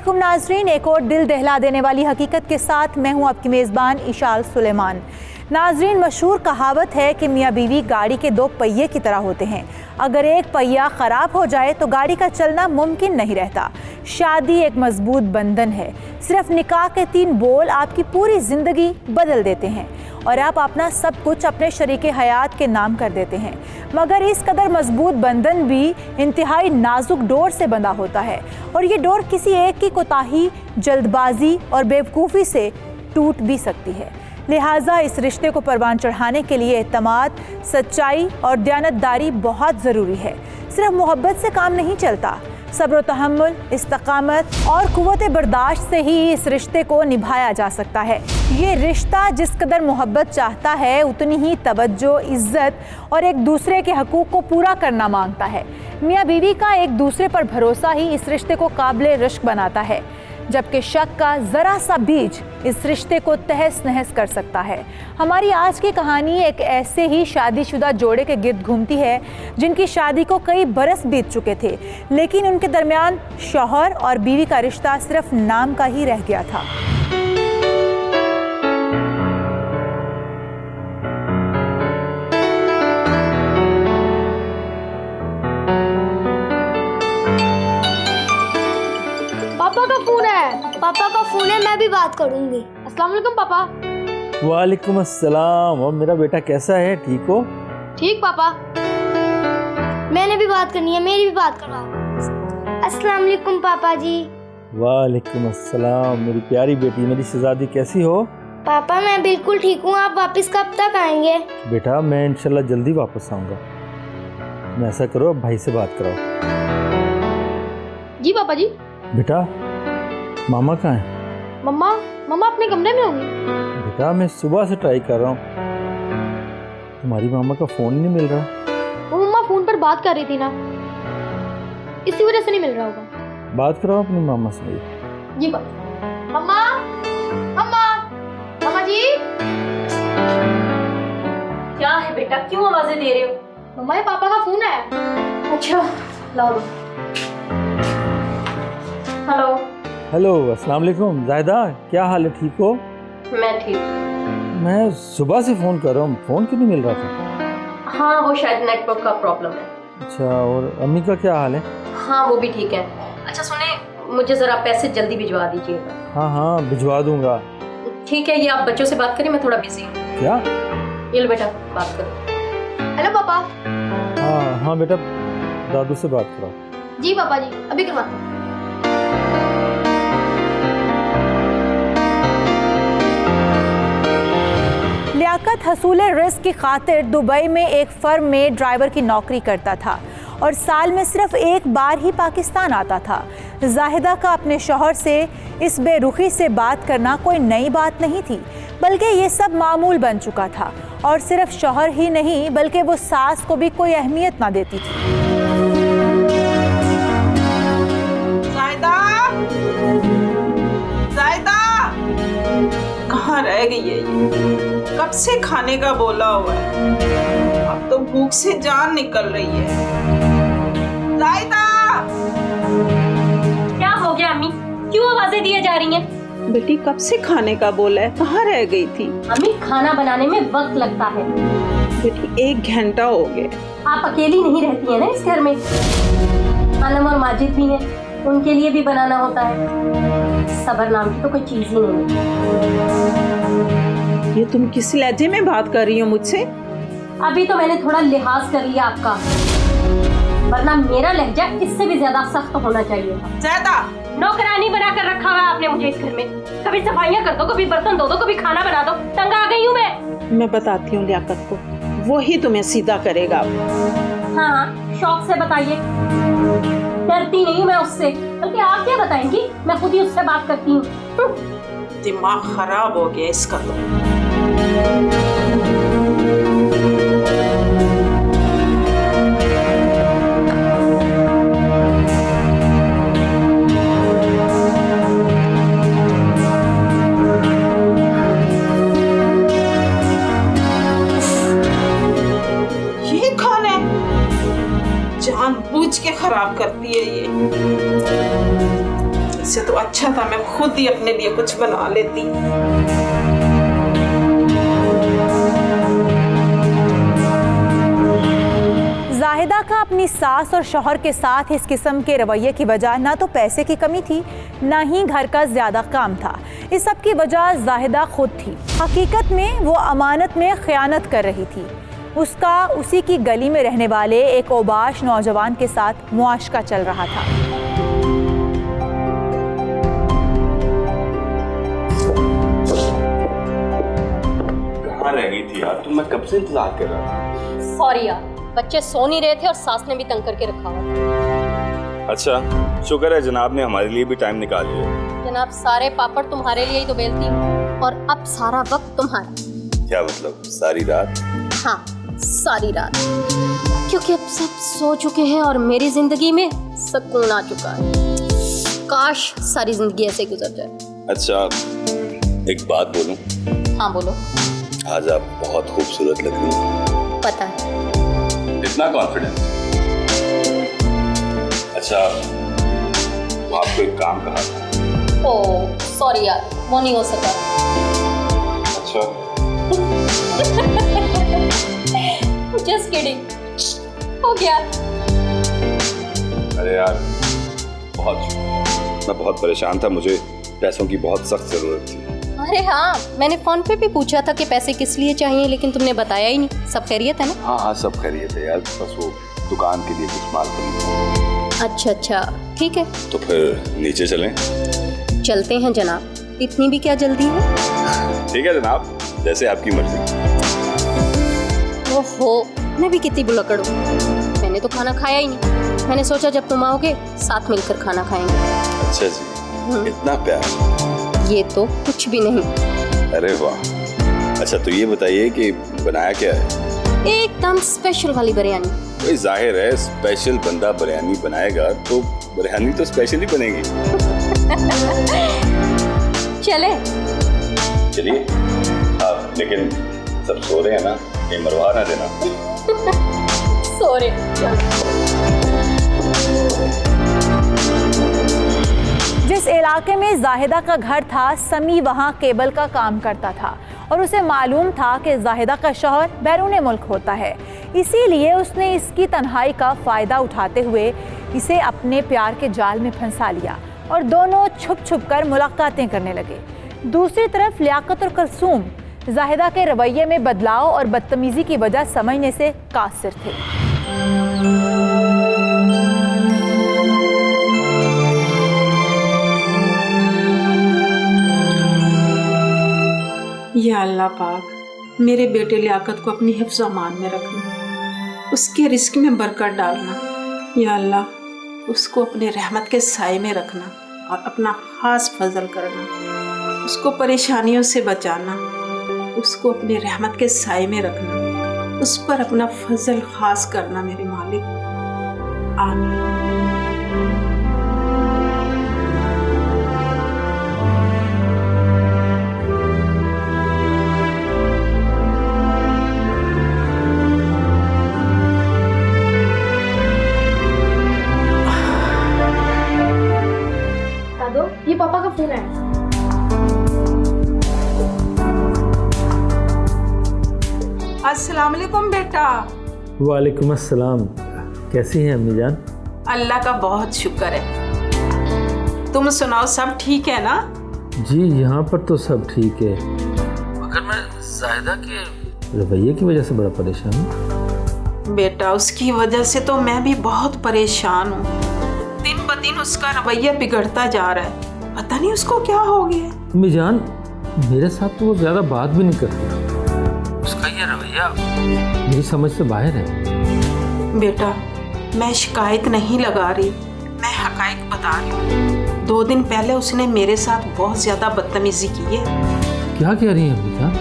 अस्सलामुअलैकुम नाजरीन, एक और दिल दहला देने वाली हकीकत के साथ मैं हूं आपकी मेज़बान इशाल सुलेमान। नाजरीन, मशहूर कहावत है कि मियाँ बीवी गाड़ी के दो पहिए की तरह होते हैं। अगर एक पहिया ख़राब हो जाए तो गाड़ी का चलना मुमकिन नहीं रहता। शादी एक मजबूत बंधन है। सिर्फ निकाह के 3 बोल आपकी पूरी ज़िंदगी बदल देते हैं और आप अपना सब कुछ अपने शरीके हयात के नाम कर देते हैं। मगर इस कदर मजबूत बंधन भी इंतहाई नाजुक डोर से बंधा होता है और ये डोर किसी एक की कोताही, जल्दबाजी और बेवकूफ़ी से टूट भी सकती है। लिहाजा इस रिश्ते को परवान चढ़ाने के लिए एतमाद, सच्चाई और दयानतदारी बहुत ज़रूरी है। सिर्फ मोहब्बत से काम नहीं चलता। सब्र, तहम्मुल, इस्तकामत और कुव्वत बर्दाश्त से ही इस रिश्ते को निभाया जा सकता है। ये रिश्ता जिस कदर मोहब्बत चाहता है उतनी ही तवज्जो, इज़्ज़त और एक दूसरे के हकूक़ को पूरा करना मांगता है। मियाँ बीवी का एक दूसरे पर भरोसा ही इस रिश्ते को काबिल रिश्क बनाता है, जबकि शक का ज़रा सा बीज इस रिश्ते को तहस नहस कर सकता है। हमारी आज की कहानी एक ऐसे ही शादीशुदा जोड़े के गिर्द घूमती है जिनकी शादी को कई बरस बीत चुके थे, लेकिन उनके दरमियान शौहर और बीवी का रिश्ता सिर्फ नाम का ही रह गया था। पापा का फोन है, मैं भी बात करूंगी। अस्सलाम वालेकुम पापा। वालेकुम अस्सलाम। और मेरा बेटा कैसा है, ठीक हो? ठीक पापा। मैंने भी बात करनी है, मेरी भी बात करवाओ। अस्सलाम वालेकुम पापा जी। वालेकुम अस्सलाम। मेरी प्यारी बेटी, मेरी शहजादी, कैसी हो? पापा मैं बिल्कुल ठीक हूँ, आप वापस कब तक आएंगे? बेटा मैं इंशाल्लाह जल्दी वापस आऊँगा। तुम ऐसा करो, अब भाई से बात कराओ। जी पापा जी। बेटा मामा कहाँ है? मम्मा अपने कमरे में होंगी। बेटा मैं सुबह से ट्राई कर रहा हूँ, तुम्हारी मामा का फ़ोन नहीं मिल रहा। वो मम्मा फ़ोन पर बात कर रही थी ना, इसी वजह से नहीं मिल रहा होगा। बात कराओ अपनी मामा से। जी पापा। मम्मा जी। क्या है बेटा, क्यों आवाजें दे रहे हो? मम्मा ये पापा का फ़ोन है। अच्छा लाओ। हेलो। हेलो, अस्सलाम वालेकुम। जायदा क्या हाल है, ठीक हो? मैं ठीक। मैं सुबह से फ़ोन कर रहा हूँ, फ़ोन क्यों नहीं मिल रहा था? हाँ वो शायद नेटवर्क का प्रॉब्लम है। अच्छा, और अम्मी का क्या हाल है? हाँ वो भी ठीक है। अच्छा सुने, मुझे ज़रा पैसे जल्दी भिजवा दीजिएगा। हाँ हाँ भिजवा दूंगा। ठीक है, ये आप बच्चों से बात करें, मैं थोड़ा बिजी हूँ। क्या? ये लो बेटा बात करो। हेलो पापा। हाँ बेटा, दादू से बात कराओ। जी पापा जी, अभी करवाता हूँ। लियाकत हसूल रिस्क की खातिर दुबई में एक फर्म में ड्राइवर की नौकरी करता था और साल में सिर्फ एक बार ही पाकिस्तान आता था। जाहिदा का अपने शौहर से इस बेरुखी से बात करना कोई नई बात नहीं थी, बल्कि ये सब मामूल बन चुका था और सिर्फ शौहर ही नहीं बल्कि वो सास को भी कोई अहमियत ना देती थी। जायदा कहाँ रह गई है ये? कब से खाने का बोला हुआ है, अब तो भूख से जान निकल रही है। जायदा! क्या हो गया अम्मी, क्यों आवाजें दिए जा रही हैं? बेटी कब से खाने का बोला है, कहाँ रह गई थी? अम्मी खाना बनाने में वक्त लगता है। बेटी 1 घंटा हो गया। आप अकेली नहीं रहती है ना इस घर में, आलम और माजिद भी हैं, उनके लिए भी बनाना होता है। सब्र नाम की तो कोई चीज ही नहीं है। ये तुम किस लहजे में बात कर रही हो मुझसे? अभी तो मैंने थोड़ा लिहाज कर लिया आपका, वरना मेरा लहजा इससे भी ज्यादा सख्त होना चाहिए था। जायदा! नौकरानी बना कर रखा हुआ है आपने मुझे इस घर में। कभी सफाइयाँ कर दो, कभी बर्तन धो दो, कभी खाना बना दो। तंग आ गई हूँ मैं बताती हूँ लियाकत को, वो ही तुम्हें सीधा करेगा। हाँ शौक से बताइए, डरती नहीं हूँ मैं उससे, बल्कि आप क्या बताएंगी, मैं खुद ही उससे बात करती हूँ। दिमाग खराब हो गया इसका तो। ये कौन है? जानबूझ के खराब करती है ये। इससे तो अच्छा था मैं खुद ही अपने लिए कुछ बना लेती। जाहिदा का अपनी सास और शौहर के साथ इस किस्म के रवैये की वजह ना तो पैसे की कमी थी, ना ही घर का ज़्यादा काम था। इस सब की वजह जाहिदा खुद थी। हकीकत में वो अमानत में ख़यानत कर रही थी। उसका उसी की गली में रहने वाले एक ओबाश नौजवान के साथ मुआशका चल रहा था। कहाँ रह गई थी यार तुम? मैं कब से इंतजार कर रहा था। सॉरी यार, बच्चे सो नहीं रहे थे और सास ने भी तंग करके रखा हुआ था। अच्छा, शुक्र है जनाब ने हमारे लिए भी टाइम निकाल लिया। जनाब, सारे पापड़ तुम्हारे लिए ही तो बेलती हूँ और अब सारा वक्त तुम्हारा। क्या मतलब सारी रात? हाँ, सारी रात, क्योंकि अब सब सो चुके हैं और मेरी जिंदगी में सुकून आ चुका है। काश सारी जिंदगी ऐसे गुजर जाए। अच्छा, एक बात बोलूं? हाँ बोलो। आज आप बहुत खूबसूरत लग रही हैं। पता है। इतना कॉन्फिडेंस? अच्छा, वो आपको एक काम कहा था। ओह सॉरी यार, वो नहीं हो सका। अच्छा। जस्ट किडिंग, हो गया। अरे यार बहुत शुक्रिया, मैं बहुत परेशान था, मुझे पैसों की बहुत सख्त जरूरत थी। अरे हाँ, मैंने फोन पे भी पूछा था कि पैसे किस लिए चाहिए, लेकिन तुमने बताया ही नहीं। सब खैरियत है ना? हाँ हाँ सब खैरियत है यार, बस वो दुकान के लिए कुछ माल खरीदना। अच्छा अच्छा, ठीक है। तो फिर नीचे चलें? चलते हैं जनाब, इतनी भी क्या जल्दी है? ठीक है जनाब, जैसे आपकी मर्जी। ओहो, मैं भी कितनी बुलक्कड़ हूँ। मैंने तो खाना खाया ही नहीं। मैंने सोचा जब तुम आओगे साथ मिलकर खाना खाएंगे। अच्छा जी, इतना प्यार। ये तो कुछ भी नहीं। अरे वाह। अच्छा तो ये बताइए कि बनाया क्या है? एकदम स्पेशल वाली बिरयानी। भाई जाहिर है स्पेशल बंदा बिरयानी बनाएगा तो बिरयानी तो स्पेशल ही बनेगी। चले? चलिए। लेकिन सब सो रहे हैं ना, ये मरवा ना देना। सो रहे। जिस इलाके में जाहिदा का घर था, समी वहाँ केबल का काम करता था और उसे मालूम था कि जाहिदा का शौहर बैरून मुल्क होता है। इसीलिए उसने इसकी तन्हाई का फ़ायदा उठाते हुए इसे अपने प्यार के जाल में फंसा लिया और दोनों छुप छुप कर मुलाकातें करने लगे। दूसरी तरफ लियाकत और कुलसूम जाहिदा के रवैये में बदलाव और बदतमीज़ी की वजह समझने से कासिर थे। या अल्लाह पाक, मेरे बेटे लियाकत को अपनी हिफ्ज़ अमान में रखना, उसके रिस्क में बरकत डालना। या अल्लाह, उसको अपने रहमत के साए में रखना और अपना खास फजल करना, उसको परेशानियों से बचाना, उसको अपने रहमत के साए में रखना, उस पर अपना फजल खास करना मेरे मालिक। आमीन। ये पापा का फोन है। अस्सलाम वालेकुम बेटा। वालेकुम अस्सलाम। कैसी हैं अम्मी जान? अल्लाह का बहुत शुक्र है। तुम सुनाओ, सब ठीक है ना? जी यहाँ पर तो सब ठीक है, मगर मैं जाहिदा के रवैये की वजह से बड़ा परेशान हूँ। बेटा उसकी वजह से तो मैं भी बहुत परेशान हूँ। दिन ब दिन उसका रवैया बिगड़ता जा रहा है, पता नहीं उसको क्या हो गया। अम्मी जान, मेरे साथ तो वो ज़्यादा बात भी नहीं करती, उसका ये रवैया मेरी समझ से बाहर है। बेटा मैं शिकायत नहीं लगा रही, मैं हकायक बता रही हूँ। 2 दिन पहले उसने मेरे साथ बहुत ज़्यादा बदतमीजी की है। क्या कह रही हैं अम्मी जान?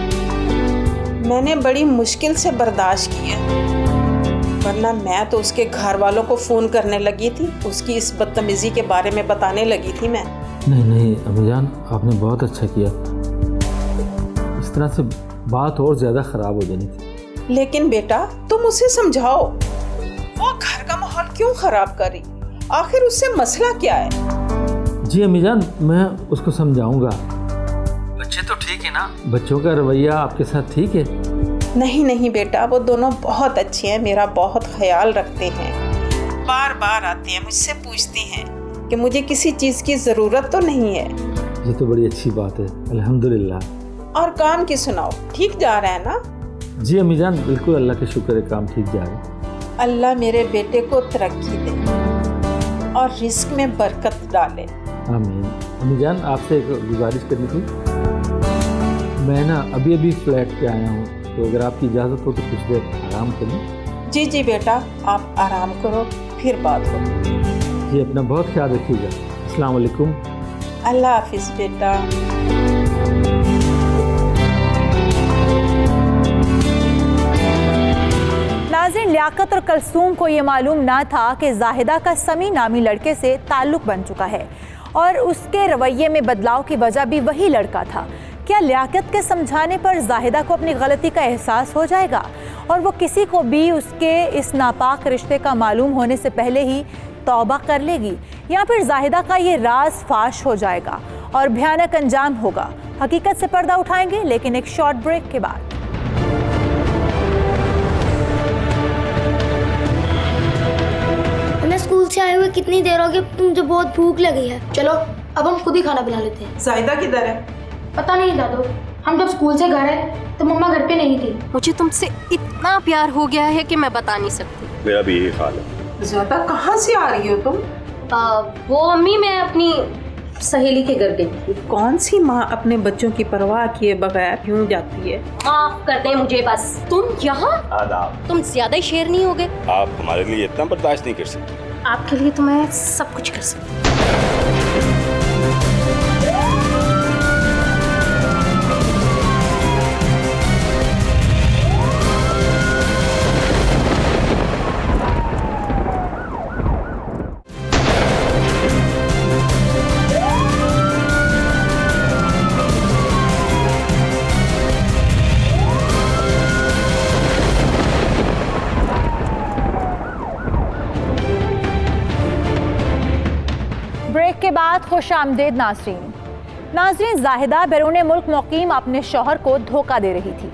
मैंने बड़ी मुश्किल से बर्दाश्त की है, वरना मैं तो उसके घर वालों को फ़ोन करने लगी थी, उसकी इस बदतमीजी के बारे में बताने लगी थी मैं। नहीं अम्मी जान, आपने बहुत अच्छा किया, इस तरह से बात और ज़्यादा ख़राब हो जानी थी। लेकिन बेटा तुम उसे समझाओ, वो घर का माहौल क्यों ख़राब कर रही, आखिर उससे मसला क्या है? जी अम्मीजान, मैं उसको समझाऊंगा। बच्चे तो ठीक है ना? बच्चों का रवैया आपके साथ ठीक है? नहीं नहीं बेटा, वो दोनों बहुत अच्छे हैं, मेरा बहुत ख्याल रखते हैं। बार बार आते हैं, मुझसे पूछते हैं कि मुझे किसी चीज़ की ज़रूरत तो नहीं है। ये तो बड़ी अच्छी बात है, अल्हम्दुलिल्लाह। और काम की सुनाओ, ठीक जा रहा है ना? जी अम्मीजान, बिल्कुल अल्लाह के शुक्र है, काम ठीक जा रहा है। अल्लाह मेरे बेटे को तरक्की दे और रिस्क में बरकत डाले। आमीन। अम्मीजान, आपसे एक गुजारिश करनी थी। मैं ना अभी अभी फ्लैट पे आया हूँ, तो अगर आपकी इजाज़त हो तो कुछ देर आराम करूँ। जी जी बेटा, आप आराम करो, फिर बात हो। जी अपना बहुत ख्याल रखिएगा। अस्सलाम वालेकुम। अल्लाह हाफिज़ बेटा। नाज़रीन, लियाकत और कलसूम को ये मालूम ना था कि जाहिदा का समी नामी लड़के से ताल्लुक़ बन चुका है और उसके रवैये में बदलाव की वजह भी वही लड़का था। क्या लियाकत के समझाने पर जाहिदा को अपनी गलती का एहसास हो जाएगा और वो किसी को भी उसके इस नापाक रिश्ते का मालूम होने से पहले ही तौबा कर लेगी, या फिर जाहिदा का ये राज फाश हो जाएगा और भयानक अंजाम होगा? हकीकत से पर्दा उठाएंगे, लेकिन एक शॉर्ट ब्रेक के बाद। हमें स्कूल से आए हुए कितनी देर हो गई, मुझे बहुत भूख लगी है। चलो अब हम खुद ही खाना बना लेते हैं। जाहिदा किधर है? पता नहीं दादू, हम जब स्कूल से घर आए तो मम्मा घर पे नहीं थी। मुझे तुमसे इतना प्यार हो गया है कि मैं बता नहीं सकती। मेरा भी यही हाल है। ज़्यादा कहाँ से आ रही हो तुम? वो अम्मी, मैं अपनी सहेली के घर गई। कौन सी माँ अपने बच्चों की परवाह किए बगैर यूं जाती है? माफ कर दे मुझे बस। तुम यहाँ? आदाब। तुम ज्यादा ही शेर नहीं हो गए? आप हमारे लिए इतना बर्दाश्त नहीं कर सकते। आपके लिए तो मैं सब कुछ कर सकती हूँ। ब्रेक के बाद खुश आमदेद नाज़रीन, जाहिदा बैरून मुल्क मुकीम अपने शौहर को धोखा दे रही थी।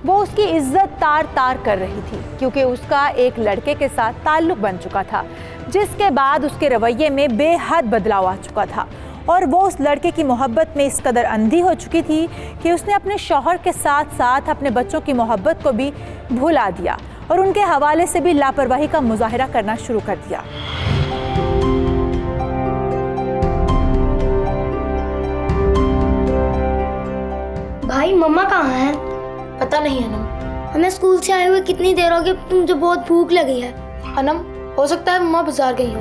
वो उसकी इज्जत तार तार कर रही थी क्योंकि उसका एक लड़के के साथ ताल्लुक़ बन चुका था, जिसके बाद उसके रवैये में बेहद बदलाव आ चुका था और वो उस लड़के की मोहब्बत में इस कदर अंधी हो चुकी थी कि उसने अपने शौहर के साथ साथ अपने बच्चों की मोहब्बत को भी भुला दिया और उनके हवाले से भी लापरवाही का मुजाहरा करना शुरू कर दिया। भाई मम्मा कहाँ हैं? पता नहीं अनम। हमें स्कूल से आए हुए कितनी देर हो गई, मुझे बहुत भूख लगी है। अनम, हो सकता है मम्मा बाजार गई हो,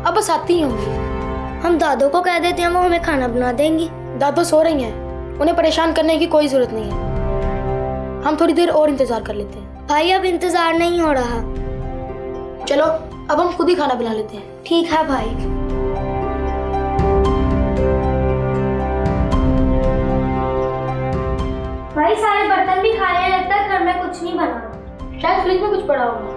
अब बस आती ही होंगी। हम दादू को कह देते हैं, वो हमें खाना बना देंगी। दादू सो रही हैं, उन्हें परेशान करने की कोई जरूरत नहीं है। हम थोड़ी देर और इंतजार कर लेते हैं। भाई अब इंतजार नहीं हो रहा। चलो अब हम खुद ही खाना बना लेते हैं। ठीक है भाई। भाई सारे बर्तन भी खाली हैं, लगता है घर में कुछ नहीं बना। शायद फ्रिज में कुछ पड़ा होगा।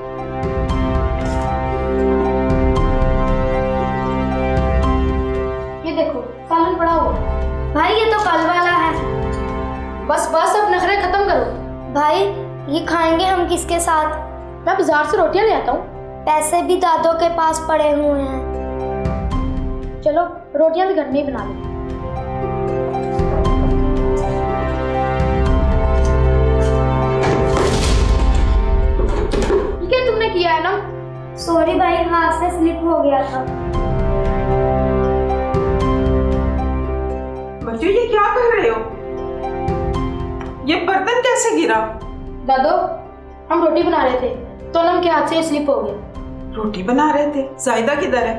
ये देखो सालन पड़ा होगा। भाई ये तो कल वाला है। बस बस अब नखरे खत्म करो। भाई ये खाएंगे हम किसके साथ? मैं बाजार से रोटियां ले आता हूँ। पैसे भी दादू के पास पड़े हुए हैं। चलो रोटियां भी घर में ही बना लो। क्या तुमने किया है ना? सॉरी भाई, हाथ से स्लिप हो गया था। बच्चों ये क्या कर रहे हो? ये बर्तन कैसे गिरा? दादू, हम रोटी बना रहे थे तो अनम के हाथ से स्लिप हो गया। रोटी बना रहे थे? जाहिदा किधर है?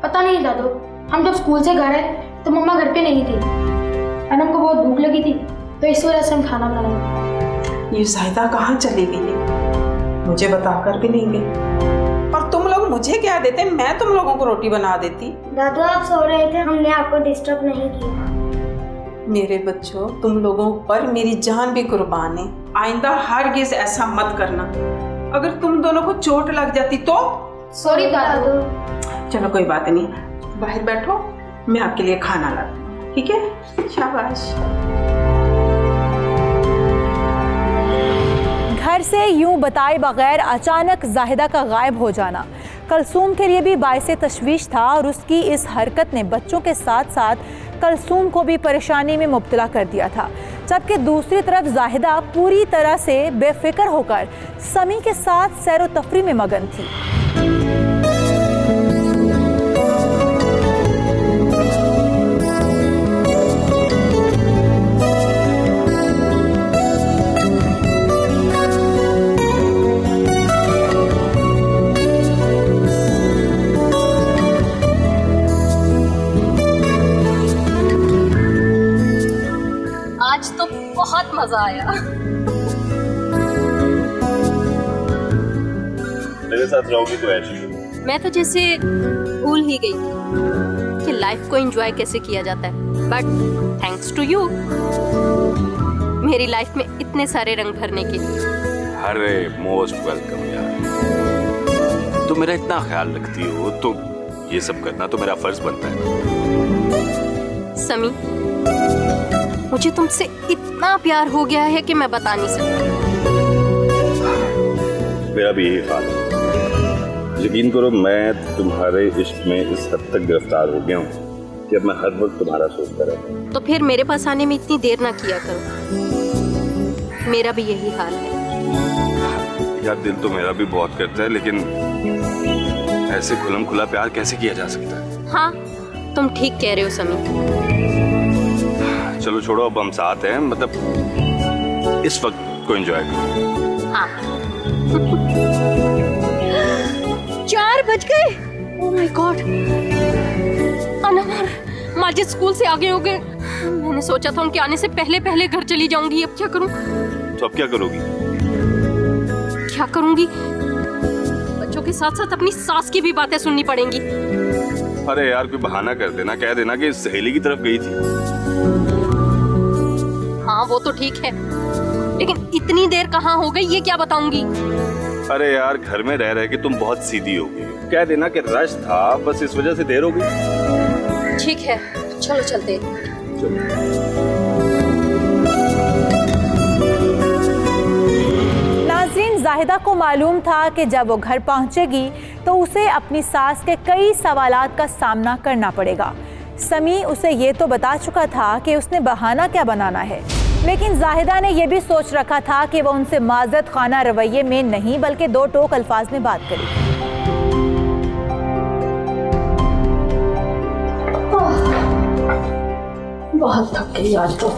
पता नहीं दादू, हम जब स्कूल से घर आए तो मम्मा घर पे नहीं थी। अनम को बहुत भूख लगी थी तो इस वजह से हम खाना बना रहे। ये जाहिदा कहाँ चली गई है? मुझे बताकर भी नहीं गई। और तुम लोग मुझे क्या देते, मैं तुम लोगों को रोटी बना देती। दादू आप सो रहे थे, हमने आपको डिस्टर्ब नहीं किया। मेरे बच्चों, तुम लोगों पर मेरी जान भी कुर्बान है। आइंदा हरगिज़ ऐसा मत करना। अगर तुम दोनों को चोट लग जाती तो? सॉरी दादू। चलो कोई बात नहीं, बाहर बैठो, मैं आपके लिए खाना लाती हूँ, ठीक है? शाबाश। घर से यूं बताए बगैर अचानक जाहिदा का गायब हो जाना कलसूम के लिए भी बाइसे तशवीश था और उसकी इस हरकत ने बच्चों के साथ साथ कलसूम को भी परेशानी में मुब्तला कर दिया था। जबकि दूसरी तरफ जाहिदा पूरी तरह से बेफिक्र होकर समी के साथ सैर व तफरी में मगन थी। आज तो बहुत मजा आया। मेरे साथ रहोगी तो ऐसी। मैं तो जैसे भूल ही गई थी कि लाइफ को एंजॉय कैसे किया जाता है, बट थैंक्स टू यू मेरी लाइफ में इतने सारे रंग भरने के लिए। अरे मोस्ट वेलकम यार, तुम मेरा इतना ख्याल रखती हो तो ये सब करना तो मेरा फर्ज बनता है। समी, मुझे तुमसे इतना प्यार हो गया है कि मैं बता नहीं सकती। मेरा भी यही हाल है। यकीन करो, मैं तुम्हारे इश्क में इस हद तक गिरफ्तार हो गया हूँ कि अब मैं हर वक्त तुम्हारा सोचता रहता हूँ। तो फिर मेरे पास आने में इतनी देर ना किया करो। मेरा भी यही हाल है। यार दिल तो मेरा भी बहुत करता है, लेकिन ऐसे खुलम खुला प्यार कैसे किया जा सकता है? हाँ, तुम ठीक कह रहे हो समी। चलो छोड़ो, अब हम साथ हैं, मतलब इस वक्त को एंजॉय करो। हाँ। 4 बज गए। Oh my God. Anwar, Majid school से आगे हो गए। मैंने सोचा था उनके आने से पहले पहले घर चली जाऊंगी। अब क्या करूं? तो अब क्या करोगी? क्या करूंगी? बच्चों के साथ साथ अपनी सास की भी बातें सुननी पड़ेंगी। अरे यार, कोई बहाना कर देना, कह देना कि सहेली की तरफ गई थी। हाँ, वो तो ठीक है, लेकिन इतनी देर कहाँ हो गई ये क्या बताऊंगी? अरे यार, घर में रह रहे कि तुम बहुत सीधी हो गई। कह देना कि रश था, बस इस वजह से देर हो गई। ठीक है, चलो चलते। नाज़रीन, जाहिदा को मालूम था कि जब वो घर पहुंचेगी तो उसे अपनी सास के कई सवालात का सामना करना पड़ेगा। समी उसे ये तो बता चुका था कि उसने बहाना क्या बनाना है, लेकिन जाहिदा ने यह भी सोच रखा था कि वह उनसे माज़रत खाना रवैये में नहीं बल्कि 2 टोक अल्फाज में बात करेगी। बहुत थक गई आज तो।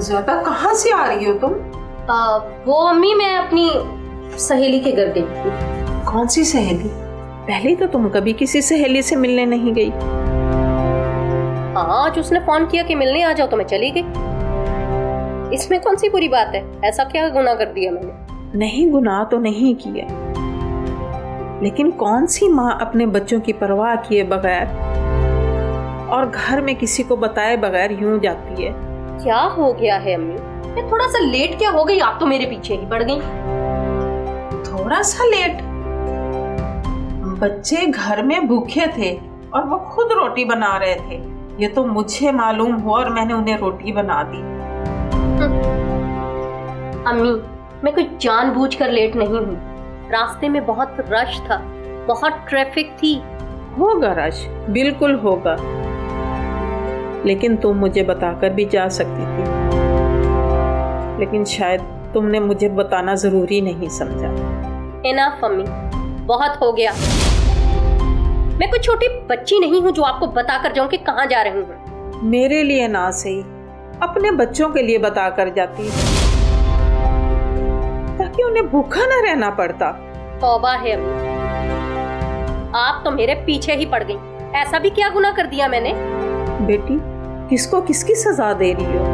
ज्यादा कहाँ से आ रही हो तुम? वो अम्मी, मैं अपनी सहेली के घर गई थी। कौन सी सहेली? पहले तो तुम कभी किसी सहेली से मिलने नहीं गई। हाँ, आज उसने फोन किया कि मिलने आ जाओ तो मैं चली गई। इसमें कौन सी बुरी बात है? ऐसा क्या गुनाह कर दिया मैंने? नहीं, गुनाह तो नहीं किया, लेकिन कौन सी माँ अपने बच्चों की परवाह किए बगैर और घर में किसी को बताए बगैर यूं जाती है? क्या हो गया है अम्मी? मैं थोड़ा सा लेट क्या हो गई? आप तो मेरे पीछे ही पड़ गई। थोड़ा सा लेट? बच्चे घर में भूखे थे और वो खुद रोटी बना रहे थे। ये तो मुझे मालूम हुआ और मैंने उन्हें रोटी बना दी। अम्मी, मैं कोई जानबूझकर लेट नहीं हूँ। रास्ते में बहुत रश था, बहुत ट्रैफिक थी। होगा रश, बिल्कुल होगा, लेकिन तुम मुझे बताकर भी जा सकती थी। लेकिन शायद तुमने मुझे बताना जरूरी नहीं समझा। इनफ अम्मी, बहुत हो गया। मैं कोई छोटी बच्ची नहीं हूँ जो आपको बता कर जाऊं कि कहाँ जा रही हूँ। मेरे लिए ना सही, अपने बच्चों के लिए बता कर जाती, ताकि उन्हें भूखा न रहना पड़ता। तौबा है अम्मी, आप तो मेरे पीछे ही पड़ गई। ऐसा भी क्या गुनाह कर दिया मैंने? बेटी, किसको किसकी सजा दे रही हो?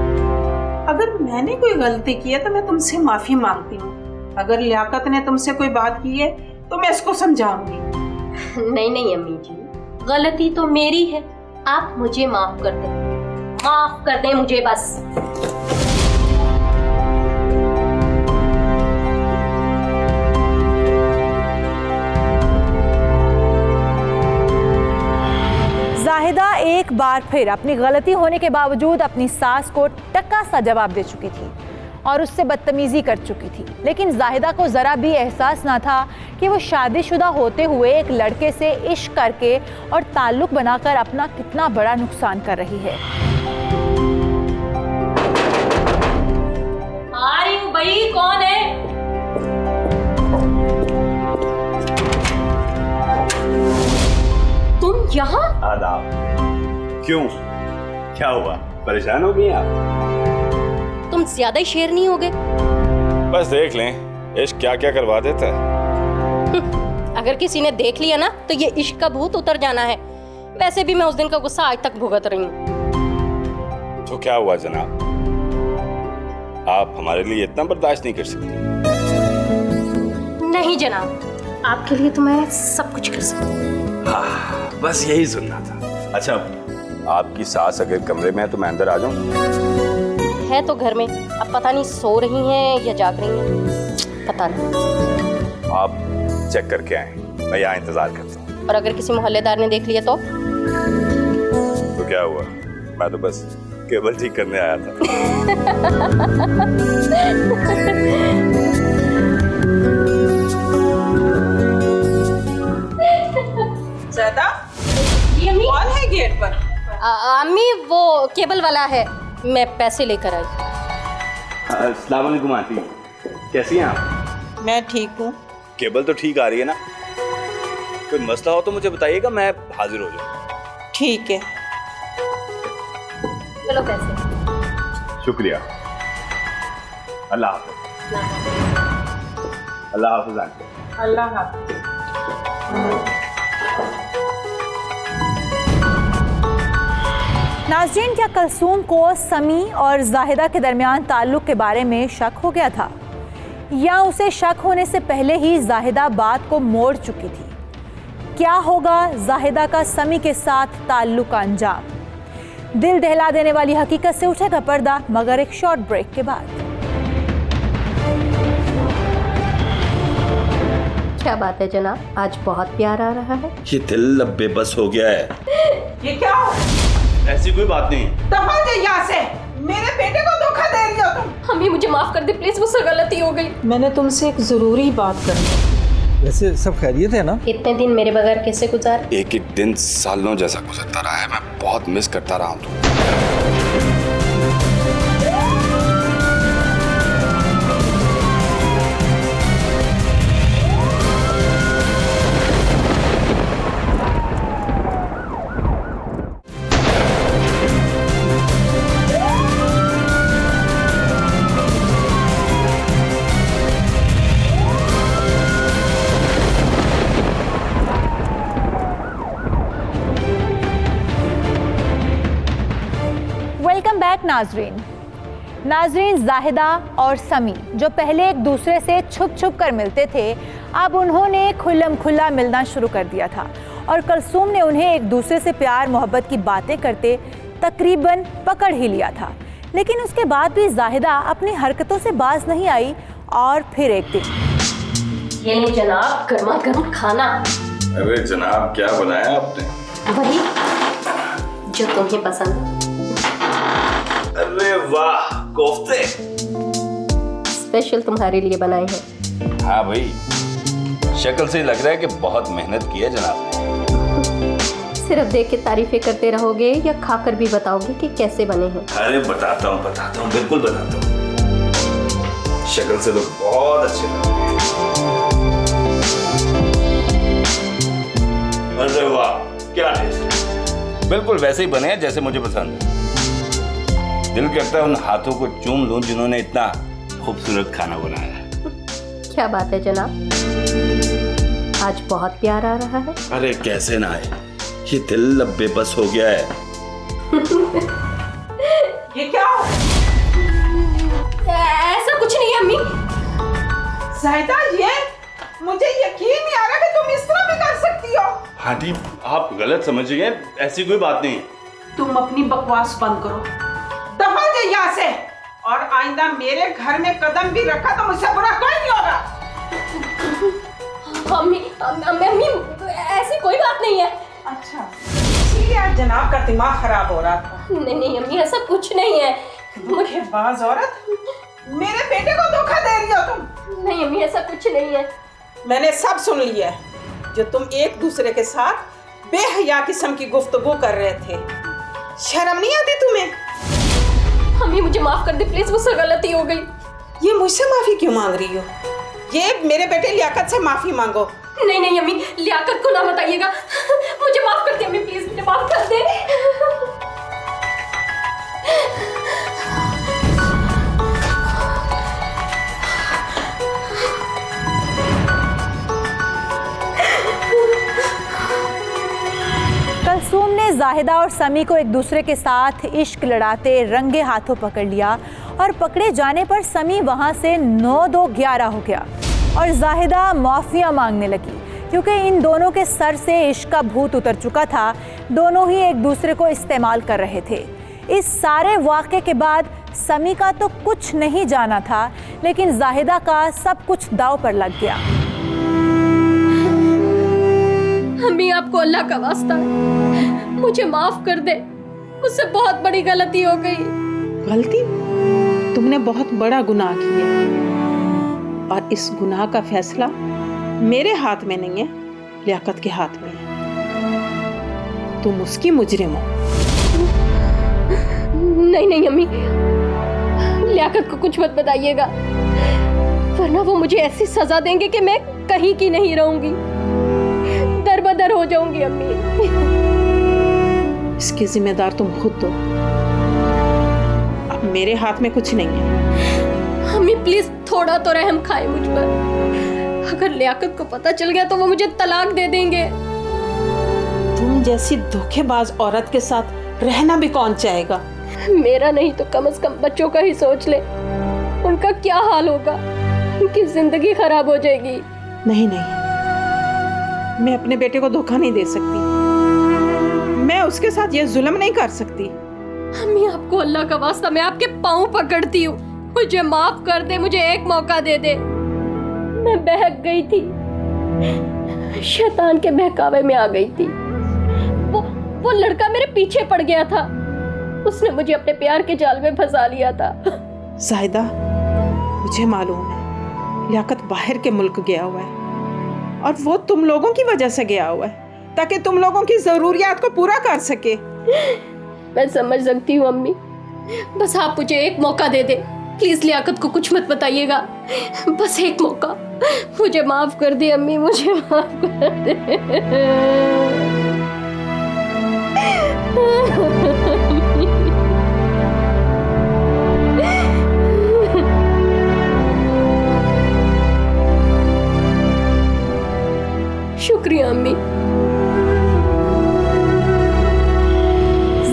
अगर मैंने कोई गलती की है तो मैं तुमसे माफी मांगती हूँ। अगर लियाकत ने तुमसे कोई बात की है तो मैं इसको समझाऊंगी। नहीं नहीं अम्मी जी, गलती तो मेरी है। आप मुझे माफ कर दें, माफ कर दें मुझे बस। बार फिर अपनी गलती होने के बावजूद अपनी सास को टक्का सा जवाब दे चुकी थी और उससे बदतमीजी कर चुकी थी। लेकिन जाहिदा को ज़रा भी एहसास ना था कि वो शादीशुदा होते हुए एक लड़के से इश्क करके और ताल्लुक बनाकर अपना कितना बड़ा नुकसान कर रही है। आ रही हूँ भाई, कौन है? तुम यहाँ? आदाब। क्यों, क्या हुआ, परेशान हो गई आप? तुम ज्यादा ही शेर नहीं हो गए? बस देख लें इश्क क्या क्या करवा देता है। अगर किसी ने देख लिया ना तो ये इश्क का भूत उतर जाना है। वैसे भी मैं उस दिन का गुस्सा आज तक भुगत रही हूँ। तो क्या हुआ जनाब, आप हमारे लिए इतना बर्दाश्त नहीं कर सकती? नहीं जनाब, आपके लिए तो मैं सब कुछ कर सकती हूँ। हाँ, बस यही सुनना था। अच्छा, आपकी सास अगर कमरे में है तो मैं अंदर आ जाऊं? है तो घर में, अब पता नहीं सो रही हैं या जाग रही हैं, पता नहीं। आप चेक करके आए, मैं यहाँ इंतजार करता हूँ। और अगर किसी मोहल्लेदार ने देख लिया तो क्या हुआ, मैं तो बस केबल ठीक करने आया था। ज़्यादा ये अम्मी, कौन है गेट पर? अम्मी वो केबल वाला है, मैं पैसे लेकर आई। अस्सलाम वालेकुम आंटी, कैसी हैं आप? मैं ठीक हूँ। केबल तो ठीक आ रही है ना? कोई मसला हो तो मुझे बताइएगा, मैं हाजिर हो जाऊँ। ठीक है। चलो पैसे। शुक्रिया, अल्लाह हाफ़िज़। अल्लाह हाफ़िज़ आंटी। अल्लाह हाफ़िज़। नाज़रीन, क्या कलसूम को समी और जाहिदा के दरमियान ताल्लुक़ के बारे में शक हो गया था, या उसे शक होने से पहले ही जाहिदा बात को मोड़ चुकी थी? क्या होगा जाहिदा का समी के साथ ताल्लुक़ का अंजाम? दिल दहला देने वाली हकीकत से उठेगा पर्दा, मगर एक शॉर्ट ब्रेक के बाद। क्या बात है जनाब, आज बहुत प्यार आ रहा है। ये दिल अब बेबस हो गया है। ये क्या हो? ऐसी कोई बात नहीं। दफा दे यहाँ से, मेरे बेटे को धोखा दे रही हो तुम। अम्मी मुझे माफ कर दे प्लीज, मुझसे गलती हो गई। मैंने तुमसे एक जरूरी बात करनी। वैसे सब खैरियत है ना? इतने दिन मेरे बगैर कैसे गुजारे? एक एक दिन सालों जैसा गुजरता रहा है, मैं बहुत मिस करता रहा हूँ। वेलकम बैक नाजरीन, जाहिदा और समी जो पहले एक दूसरे से छुप छुप कर मिलते थे, अब उन्होंने खुल्लम खुल्ला मिलना शुरू कर दिया था और कलसूम ने उन्हें एक दूसरे से प्यार मोहब्बत की बातें करते तकरीबन पकड़ ही लिया था। लेकिन उसके बाद भी जाहिदा अपनी हरकतों से बाज नहीं आई और फिर एक दिन, ये लो जनाब गर्मा गर्म खाना। अरे जनाब, क्या बनाया आपने? वही जो तुम्हें पसंद। अरे वाह, कोफ्ते स्पेशल तुम्हारे लिए बनाए हैं। हाँ भाई, शक्ल से लग रहा है कि बहुत मेहनत की है जनाब। सिर्फ देख के तारीफें करते रहोगे या खाकर भी बताओगे कि कैसे बने हैं? अरे बताता हूँ, बिल्कुल बताता हूँ। शक्ल से तो बहुत अच्छे लग रहे हैं। अरे वाह, क्या टेस्ट! बिल्कुल वैसे ही बने हैं जैसे मुझे पसंद है। दिल करता है उन हाथों को चूम लूं जिन्होंने इतना खूबसूरत खाना बनाया है। क्या बात है जनाब, आज बहुत प्यार आ रहा है। अरे कैसे ना आए, ये दिल अब बेबस हो गया है। ये क्या हो? ऐसा कुछ नहीं है अम्मी। जाहिदा, ये मुझे यकीन नहीं आ रहा कि तुम इस तरह भी कर सकती हो। आंटी, आप गलत समझ गए, ऐसी कोई बात नहीं। तुम अपनी बकवास बंद करो, दफा दे यहाँ से, और आइंदा मेरे घर में कदम भी रखा तो मुझसे बुरा कोई नहीं होगा। अम्मी, अम्मी ऐसी कोई बात नहीं है। अच्छा, कि आज जनाब का दिमाग खराब हो रहा था। नहीं नहीं अम्मी, ऐसा कुछ नहीं है। मुझे बाज औरत, मेरे बेटे को धोखा दे रही हो तुम। नहीं अम्मी, ऐसा कुछ नहीं है। मैंने सब सुन लिया है जो तुम एक दूसरे के साथ बेहया किस्म की गुफ्तगू कर रहे थे। शर्म नहीं आती तुम्हें? अम्मी मुझे माफ कर दे प्लीज, मुझसे गलती हो गई। ये मुझसे माफी क्यों मांग रही हो? ये मेरे बेटे लियाकत से माफी मांगो। नहीं नहीं अम्मी, लियाकत को ना बताइएगा। मुझे माफ कर दे अम्मी, प्लीज मुझे माफ कर दे। कलसूम ने जाहिदा और समी को एक दूसरे के साथ इश्क लड़ाते रंगे हाथों पकड़ लिया और पकड़े जाने पर समी वहां से 9-2-11 हो गया और जाहिदा माफिया मांगने लगी क्योंकि इन दोनों के सर से इश्क का भूत उतर चुका था। दोनों ही एक दूसरे को इस्तेमाल कर रहे थे। इस सारे वाक़े के बाद समी का तो कुछ नहीं जाना था, लेकिन जाहिदा का सब कुछ दांव पर लग गया। अम्मी आपको अल्लाह का वास्ता है, मुझे माफ कर दे, मुझसे बहुत बड़ी गलती हो गई। गलती? तुमने बहुत बड़ा गुनाह किया और इस गुनाह का फैसला मेरे हाथ में नहीं है, लियाकत के हाथ में है। तुम उसकी मुजरिम हो। नहीं नहीं अम्मी, लियाकत को कुछ मत बताइएगा, वरना वो मुझे ऐसी सजा देंगे कि मैं कहीं की नहीं रहूंगी, दरबदर हो जाऊंगी। अम्मी इसकी जिम्मेदार तुम खुद हो। अब मेरे हाथ में कुछ नहीं है। अम्मी प्लीज थोड़ा तो रहम खाए मुझ पर। अगर लियाकत को पता चल गया तो वो मुझे तलाक दे देंगे। तुम जैसी धोखेबाज औरत के साथ रहना भी कौन चाहेगा? मेरा नहीं तो कम से कम बच्चों का ही सोच ले, उनका क्या हाल होगा, उनकी जिंदगी खराब हो जाएगी। नहीं नहीं, मैं अपने बेटे को धोखा नहीं दे सकती। मैं उसके साथ ये जुल्म नहीं कर सकती। अम्मी आपको अल्लाह का वास्ता मैं आपके पाँव पकड़ती हूँ, मुझे माफ कर दे, मुझे एक मौका दे दे। मैं बहक गई थी, शैतान के बहकावे में आ गई थी। वो लड़का मेरे पीछे पड़ गया था, उसने मुझे अपने प्यार के जाल में फंसा लिया था। जाहिदा, मुझे मालूम है लियाकत बाहर के मुल्क गया हुआ है और वो तुम लोगों की वजह से गया हुआ है ताकि तुम लोगों की जरूरियात को पूरा कर सके। मैं समझ सकती हूँ अम्मी, बस आप मुझे एक मौका दे दे प्लीज। लियाकत को कुछ मत बताइएगा, बस एक मौका, मुझे माफ कर दे अम्मी, मुझे माफ कर दे। शुक्रिया अम्मी।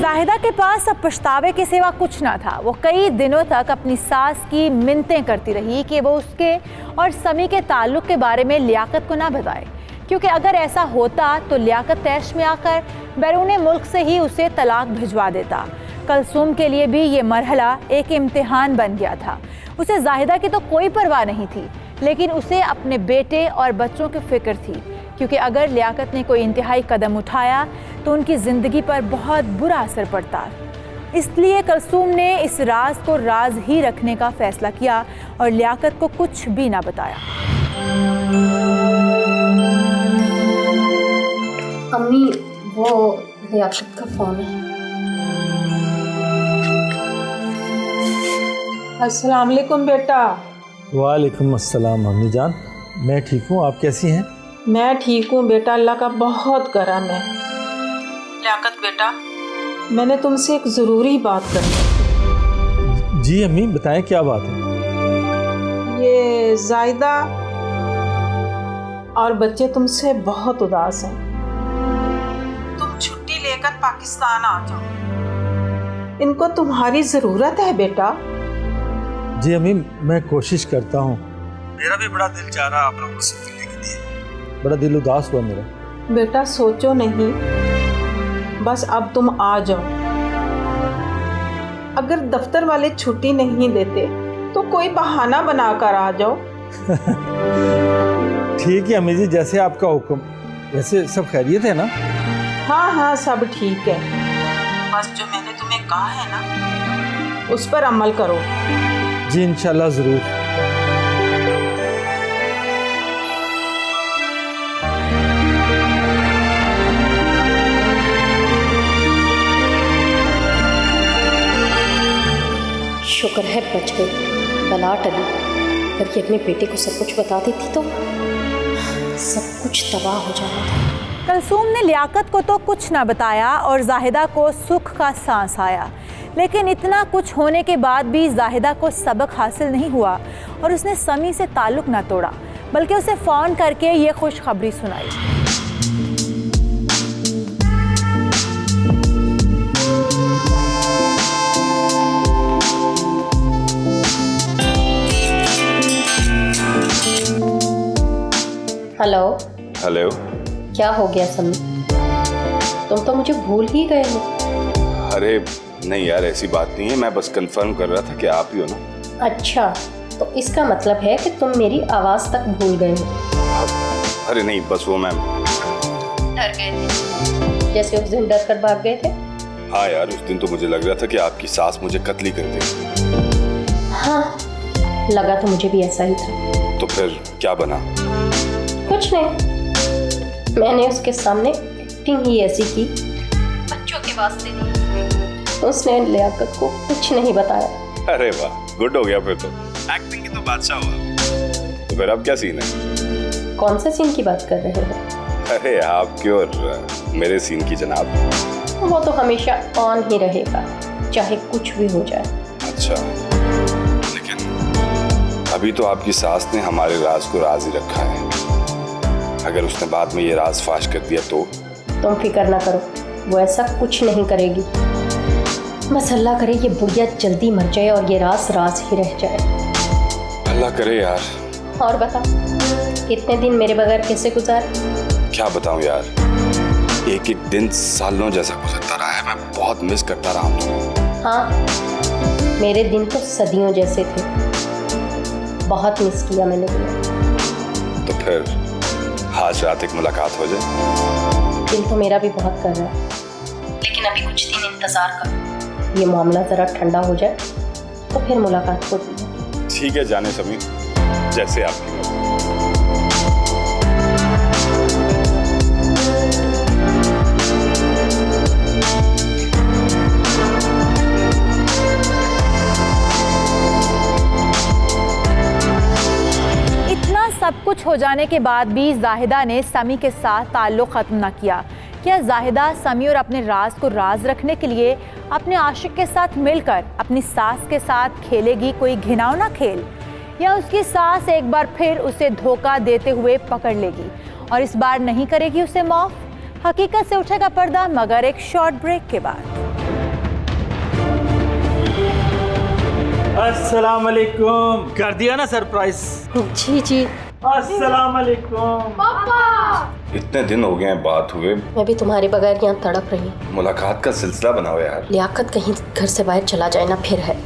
जाहिदा के पास अब पछतावे के सिवा कुछ ना था। वो कई दिनों तक अपनी सास की मिन्नतें करती रही कि वो उसके और समी के ताल्लुक के बारे में लियाकत को ना बताए, क्योंकि अगर ऐसा होता तो लियाकत तैश में आकर बैरून मुल्क से ही उसे तलाक भिजवा देता। कलसूम के लिए भी ये मरहला एक इम्तिहान बन गया था। उसे जाहिदा की तो कोई परवाह नहीं थी, लेकिन उसे अपने बेटे और बच्चों की फिक्र थी, क्योंकि अगर लियाकत ने कोई इंतहाई कदम उठाया तो उनकी ज़िंदगी पर बहुत बुरा असर पड़ता। इसलिए कलसूम ने इस राज को राज ही रखने का फैसला किया और लियाकत को कुछ भी ना बताया। अम्मी वो लियाकत का फोन है। अस्सलाम वालेकुम बेटा। वालेकुम अस्सलाम अम्मी जान, मैं ठीक हूँ, आप कैसी हैं? मैं ठीक हूँ बेटा, अल्लाह का बहुत करम है। लियाकत बेटा, मैंने तुमसे एक ज़रूरी बात करनी है। जी अम्मी बताएं, क्या बात है? ये जाहिदा और बच्चे तुमसे बहुत उदास हैं। तुम छुट्टी लेकर पाकिस्तान आ जाओ, इनको तुम्हारी ज़रूरत है बेटा। जी अम्मी, मैं कोशिश करता हूँ। मेरा भी बड़ा दिल चाह रहा आप लोगों से मिलने के लिए, बड़ा दिल उदास हुआ मेरा। बेटा सोचो नहीं, बस अब तुम आ जाओ। अगर दफ्तर वाले छुट्टी नहीं देते तो कोई बहाना बनाकर आ जाओ। ठीक है अम्मी जी, जैसे आपका हुक्म। वैसे सब खैरियत है ना? हाँ हाँ सब ठीक है, बस जो मैंने तुम्हें कहा है ना उस पर अमल करो। जी इंशाल्लाह ज़रूर। शुक्र है बच गई, बला टली। अगर ये अपने बेटे को सब कुछ बता देती तो सब कुछ तबाह हो जाता था। कलसूम ने लियाकत को तो कुछ ना बताया और जाहिदा को सुख का सांस आया, लेकिन इतना कुछ होने के बाद भी जाहिदा को सबक हासिल नहीं हुआ और उसने समी से ताल्लुक़ ना तोड़ा, बल्कि उसे फ़ोन करके ये खुशखबरी सुनाई। हेलो। हेलो। क्या हो गया समी, तुम तो मुझे भूल ही गए हो। अरे नहीं यार, ऐसी बात नहीं है, मैं बस कंफर्म कर रहा था कि आप ही हो ना। अच्छा, तो इसका मतलब है कि तुम मेरी आवाज़ तक भूल गए हो। अरे नहीं, बस वो मैम डर गए थे, जैसे उस दिन डर कर भाग गए थे। हाँ यार, उस दिन तो मुझे लग रहा था कि आपकी सास मुझे कत्ल ही कर देगी। हाँ, लगा तो मुझे भी ऐसा ही था। तो फिर क्या बना? कुछ नहीं, मैंने उसके सामने एक्टिंग ही ऐसी की, बच्चों के वास्ते नहीं। उसने लियाकत को कुछ नहीं बताया। अरे वाह, गुड हो गया फिर तो। एक्टिंग की तो बादशाह हुआ। तो फिर अब क्या सीन है? कौन से सीन की बात कर रहे हो? अरे आपके और मेरे सीन की जनाब। वो तो हमेशा ऑन ही रहेगा, चाहे कुछ भी हो जाए। अच्छा, लेकिन अभी तो आपकी सास ने हमारे राज को राज ही रखा है। अगर उसने बाद में ये राज फाश कर दिया तो? तुम फिक्र ना करो, वो ऐसा कुछ नहीं करेगी। बस अल्लाह करे ये बुढ़िया जल्दी मर जाए और ये राज राज ही रह जाए। अल्लाह करे यार। और बता, इतने दिन मेरे बगैर कैसे गुजारे? क्या बताऊं यार, एक एक दिन सालों जैसा गुजरता रहा है। मैं बहुत मिस करता रहा हूं तुम्हें। हाँ, मेरे दिन तो सदियों जैसे थे, बहुत मिस किया मैंने तुम्हें। तो फिर आज रात एक मुलाकात हो जाए। दिल तो मेरा भी बहुत कर रहा है, लेकिन अभी कुछ दिन इंतजार करो, ये मामला जरा ठंडा हो जाए तो फिर मुलाकात होगी। ठीक है जाने समी, जैसे आपकी मर्जी। सब कुछ हो जाने के बाद भी जाहिदा ने समी के साथ ताल्लुक़ ख़त्म न किया। क्या जाहिदा समी और अपने राज को राज रखने के लिए अपने आशिक के साथ मिलकर अपनी सास के साथ खेलेगी कोई घिनौना खेल, या उसकी सास एक बार फिर उसे धोखा देते हुए पकड़ लेगी और इस बार नहीं करेगी उसे माफ़? हकीकत से उठेगा पर्दा, मगर एक शॉर्ट ब्रेक के बाद। अस्सलाम वालेकुम। कर दिया ना सरप्राइज? जी जी। अस्सलाम वालेकुम। पापा, इतने दिन हो गए हैं बात हुए। मैं भी तुम्हारे बगैर यहाँ तड़प रही हूँ। मुलाकात का सिलसिला बनाओ यार। लियाकत कहीं घर से बाहर चला जाए ना फिर है।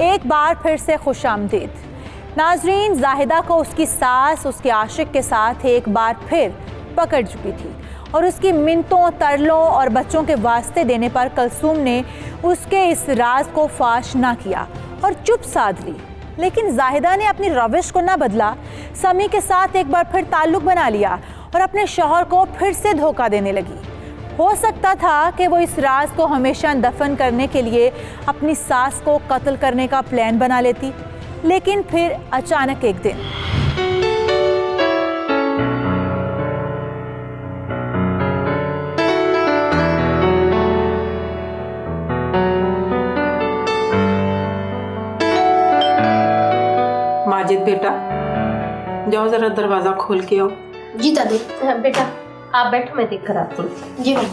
एक बार फिर से खुशामदीद नाजरीन। जाहिदा को उसकी सास उसके आशिक के साथ एक बार फिर पकड़ चुकी थी और उसकी मिन्नतों, तरलों और बच्चों के वास्ते देने पर कलसूम ने उसके इस राज को फाश ना किया और चुप साध ली। लेकिन जाहिदा ने अपनी रविश को ना बदला, समी के साथ एक बार फिर ताल्लुक़ बना लिया और अपने शौहर को फिर से धोखा देने लगी। हो सकता था कि वो इस राज को हमेशा दफन करने के लिए अपनी सास को कत्ल करने का प्लान बना लेती, लेकिन फिर अचानक एक दिन माजिद बेटा, जाओ जरा दरवाजा खोल के आओ। जी दादी। बेटा आप बैठो, मैं देख कर आती हूँ। जी मम्मी।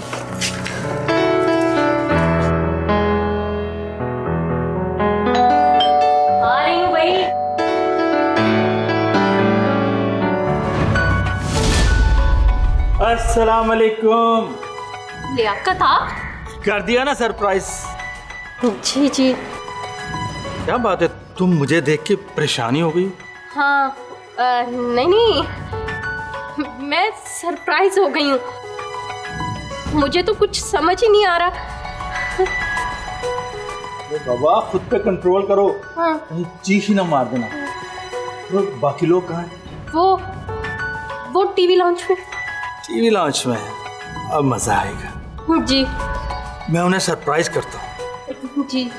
आ रही हूँ भाई। अस्सलाम वालेकुम। लियाकत आप? कर दिया ना सरप्राइज। जी जी। क्या बात है, तुम मुझे देख के परेशानी हो गई? हाँ नहीं नहीं, मैं सरप्राइज हो गई हूँ। मुझे तो कुछ समझ ही नहीं आ रहा। बाबा खुद पे कंट्रोल करो, हाँ। कहीं चीख ही ना मार देना। तो बाकी लोग कहाँ हैं? वो टीवी लॉन्च में। टीवी लॉन्च में है, अब मजा आएगा। जी मैं उन्हें सरप्राइज करता हूँ। जी।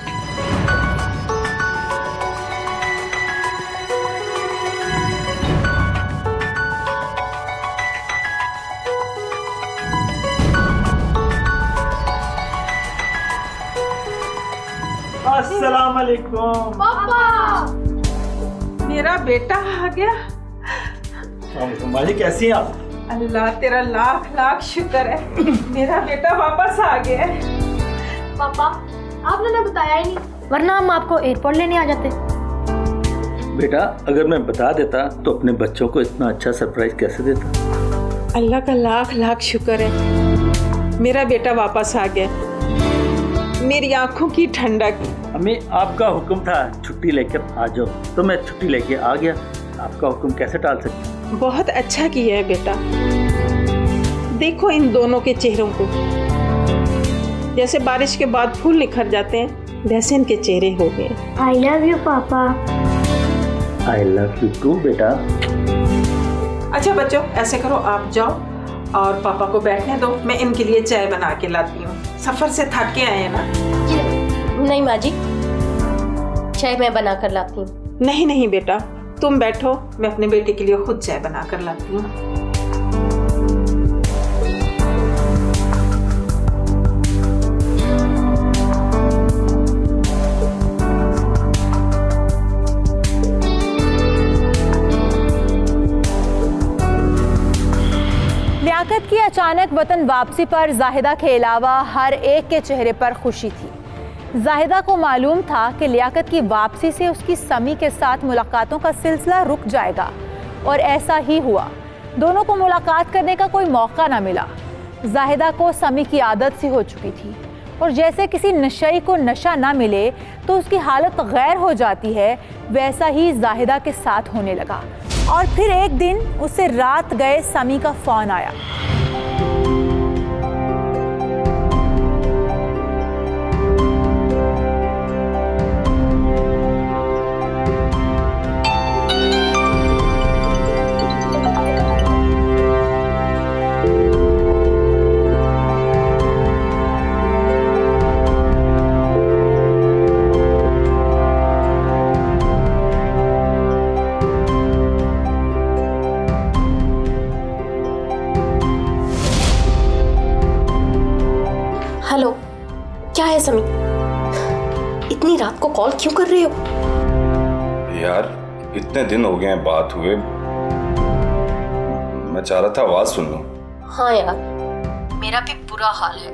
अस्सलाम वालेकुम। मेरा बेटा आ गया। माँ जी कैसी हैं आप? अल्लाह तेरा लाख लाख शुक्र है, मेरा बेटा वापस आ गया है। पापा आपने ना बताया ही नहीं, वरना हम आपको एयरपोर्ट लेने आ जाते। बेटा अगर मैं बता देता तो अपने बच्चों को इतना अच्छा सरप्राइज कैसे देता। अल्लाह का लाख लाख शुक्र है, मेरा बेटा वापस आ गया। मेरी आंखों की ठंडक। अम्मी आपका हुक्म था छुट्टी लेकर आ जाओ, तो मैं छुट्टी लेके आ गया। आपका हुक्म कैसे टाल सकते। बहुत अच्छा किया है बेटा। देखो इन दोनों के चेहरों को, जैसे बारिश के बाद फूल निखर जाते हैं वैसे इनके चेहरे हो गए। आई लव यू पापा। आई लव यू टू बेटा। अच्छा बच्चों ऐसे करो, आप जाओ और पापा को बैठने दो, मैं इनके लिए चाय बना के लाती हूँ। सफर से थक के आए हैं ना। नहीं माँ जी, चाय मैं बना कर लाती हूँ। नहीं नहीं बेटा तुम बैठो, मैं अपने बेटे के लिए खुद चाय बना कर लाती हूँ। लियाकत की अचानक वतन वापसी पर जाहिदा के अलावा हर एक के चेहरे पर खुशी थी। जाहिदा को मालूम था कि लियाकत की वापसी से उसकी समी के साथ मुलाकातों का सिलसिला रुक जाएगा, और ऐसा ही हुआ। दोनों को मुलाकात करने का कोई मौका ना मिला। जाहिदा को समी की आदत सी हो चुकी थी, और जैसे किसी नशई को नशा ना मिले तो उसकी हालत गैर हो जाती है, वैसा ही जाहिदा के साथ होने लगा। और फिर एक दिन उसे रात गए समी का फ़ोन आया। हेलो, क्या है समी? इतनी रात को कॉल क्यों कर रहे हो? यार इतने दिन हो गए हैं बात हुए, मैं चाह रहा था आवाज सुन लूं। हाँ यार, मेरा भी बुरा हाल है।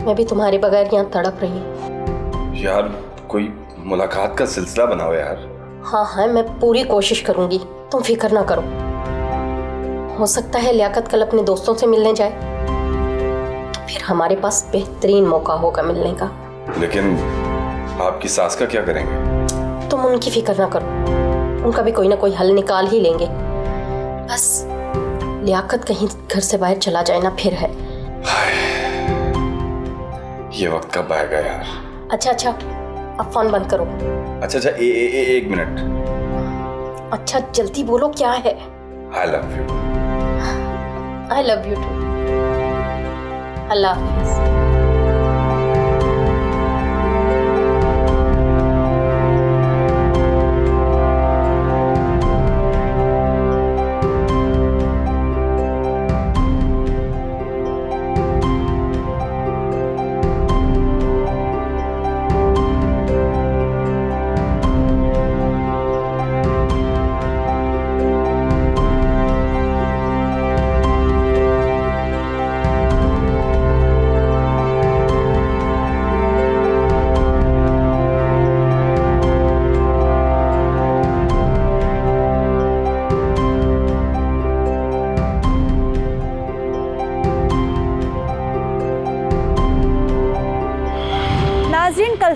मैं भी तुम्हारे बगैर यहाँ तड़प रही हूँ। यार कोई मुलाकात का सिलसिला बनाओ यार। हाँ हाँ, मैं पूरी कोशिश करूंगी, तुम फिक्र ना करो। हो सकता है लियाकत कल अपने दोस्तों से मिलने जाए, तो फिर हमारे पास बेहतरीन मौका होगा मिलने का। लेकिन आपकी सास का क्या करेंगे? तुम उनकी फिक्र ना करो, उनका भी कोई ना कोई हल निकाल ही लेंगे। बस लियाकत कहीं घर से बाहर चला जाए ना, फिर है। ये वक्त कब आएगा यार? अच्छा अच्छा, अब फोन बंद करो। अच्छा एक मिनट। अच्छा जल्दी बोलो, क्या है? I love you. I love you too. अल्लाह हाफिज़।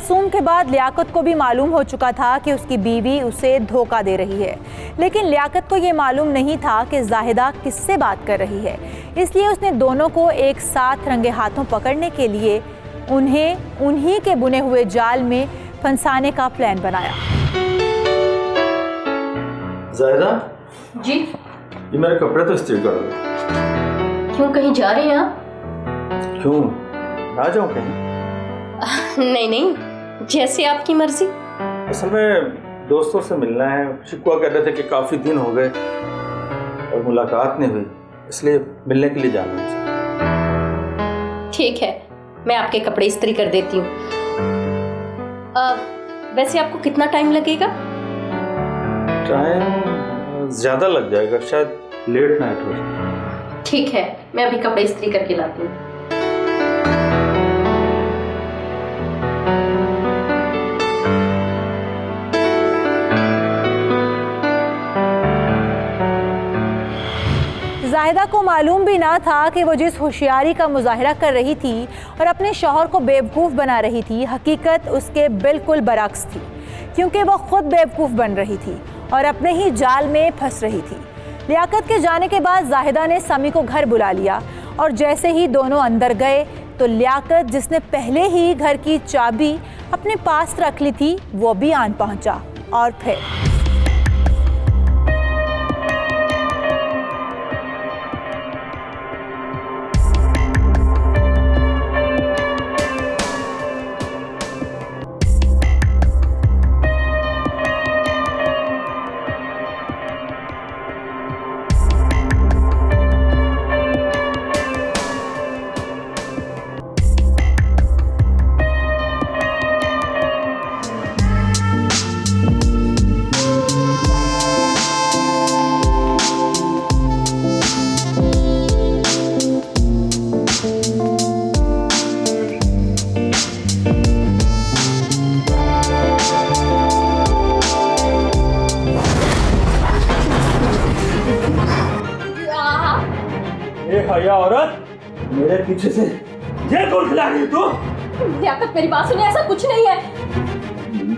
कलसूम के बाद लियाकत को भी मालूम हो चुका था कि उसकी बीवी उसे धोखा दे रही है, लेकिन लियाकत को ये मालूम नहीं था कि जाहिदा किससे बात कर रही है। इसलिए उसने दोनों को एक साथ रंगे हाथों पकड़ने के लिए उन्हें उन्हीं के बुने हुए जाल में फंसाने का प्लान बनाया। जाहिदा जी ये मेरे कपड़े तो इस्त्री कर दो। क्यों, कहीं जा रहे हैं आप? क्यों, ना जाऊँ कहीं? नहीं नहीं, जैसे आपकी मर्जी। असल में दोस्तों से मिलना है, शिकवा कह रहे थे कि काफ़ी दिन हो गए और मुलाकात नहीं हुई, इसलिए मिलने के लिए जाना है। ठीक है, मैं आपके कपड़े इस्त्री कर देती हूँ। वैसे आपको कितना टाइम लगेगा? टाइम ज़्यादा लग जाएगा, शायद लेट नाइट हो जाए। ठीक है, मैं अभी कपड़े इस्त्री करके लाती हूँ। जाहिदा को मालूम भी ना था कि वो जिस होशियारी का मुजाहिरा कर रही थी और अपने शौहर को बेवकूफ़ बना रही थी, हकीकत उसके बिल्कुल बरक्स थी, क्योंकि वो खुद बेवकूफ़ बन रही थी और अपने ही जाल में फंस रही थी। लियाकत के जाने के बाद जाहिदा ने समी को घर बुला लिया और जैसे ही दोनों अंदर गए तो लियाकत, जिसने पहले ही घर की चाबी अपने पास रख ली थी, वो भी आन पहुंचा। और फिर हया औरत, मेरे पीछे से ये गोल खिला रही है तू? लियाकत मेरी बात सुनिए, ऐसा कुछ नहीं है।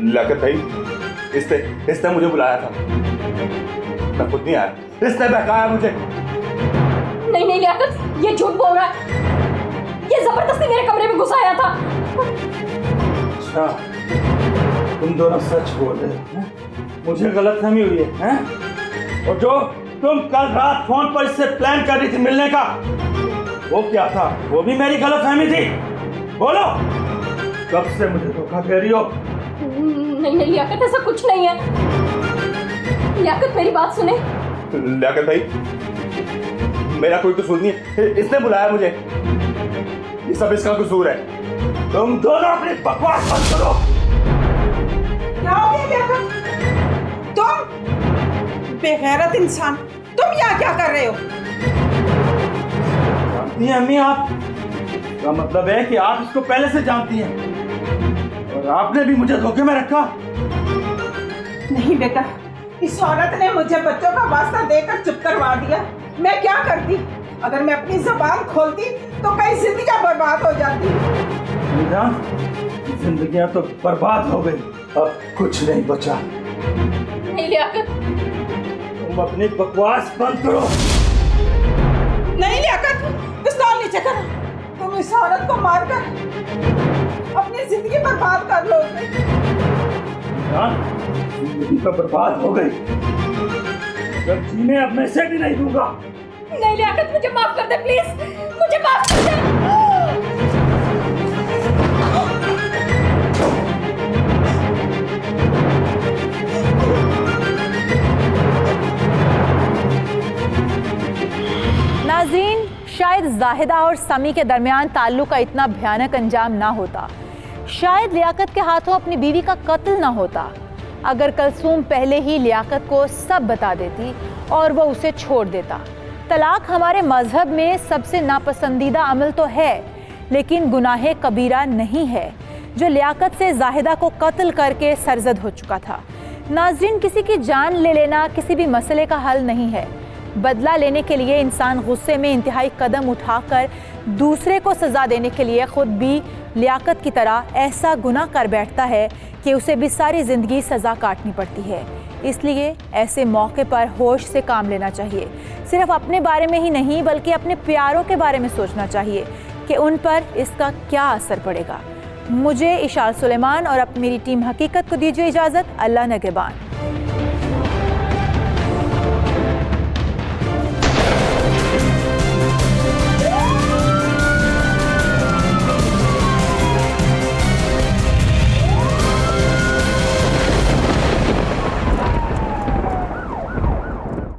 लियाकत भाई, इसने मुझे बुलाया था, मैं खुद नहीं आया, इसने बहकाया मुझे। नहीं नहीं लियाकत, ये झूठ बोल रहा है, ये जबरदस्ती मेरे कमरे में घुसाया था। अच्छा, तुम दोनों सच बोल रहे हो, मुझे गलतफहमी हुई है? और जो तुम कल रात फोन पर इससे प्लान कर रही थी मिलने का, वो क्या था? वो भी मेरी गलतफहमी थी? बोलो, कब से मुझे धोखा दे रही हो? नहीं नहीं लियाकत, ऐसा कुछ नहीं है। लियाकत मेरी बात सुने। लियाकत भाई, मेरा कोई कसूर नहीं है, इसने बुलाया मुझे, ये सब इसका कसूर है। तुम दोनों अपनी बकवास बंद करो। क्या हो गया लियाकत? तुम बेगैरत इंसान, तुम यहाँ क्या कर रहे हो? जानती हैं अम्मी, आप का मतलब है कि आप इसको पहले से जानती हैं और आपने भी मुझे धोखे में रखा। नहीं बेटा, इस औरत ने मुझे बच्चों का वास्ता देकर चुप करवा दिया। मैं क्या करती? अगर मैं अपनी जुबान खोलती तो कई जिंदगियां बर्बाद हो जाती। जिंदगियां तो बर्बाद हो गई, अब कुछ नहीं बचा। नहीं लियाकत, तुम अपनी बकवास बंद करो। नहीं लियाकत, पिस्तौल नीचे करो। तुम इस औरत को मारकर अपनी जिंदगी बर्बाद कर लोगे। जिंदगी तो बर्बाद हो गई, जब जीने अब मैं से भी नहीं दूंगा। नहीं लियाकत, मुझे माफ कर दे प्लीज, मुझे माफ कर दे। नाज़रीन, शायद जाहिदा और समी के दरमियान ताल्लुक का इतना भयानक अंजाम ना होता, शायद लियाकत के हाथों अपनी बीवी का कत्ल ना होता। अगर कलसूम पहले ही लियाकत को सब बता देती और वो उसे छोड़ देता। तलाक हमारे मजहब में सबसे नापसंदीदा अमल तो है, लेकिन गुनाह कबीरा नहीं है, जो लियाकत से जाहिदा को कत्ल करके सरजद हो चुका था। नाज़रीन, किसी की जान ले लेना किसी भी मसले का हल नहीं है। बदला लेने के लिए इंसान गुस्से में इंतहाई कदम उठाकर दूसरे को सज़ा देने के लिए खुद भी लियाकत की तरह ऐसा गुनाह कर बैठता है कि उसे भी सारी ज़िंदगी सज़ा काटनी पड़ती है। इसलिए ऐसे मौके पर होश से काम लेना चाहिए। सिर्फ अपने बारे में ही नहीं बल्कि अपने प्यारों के बारे में सोचना चाहिए कि उन पर इसका क्या असर पड़ेगा। मुझे इशाल सुलेमान और मेरी टीम हकीकत को दीजिए इजाज़त। अल्लाह निगहबान।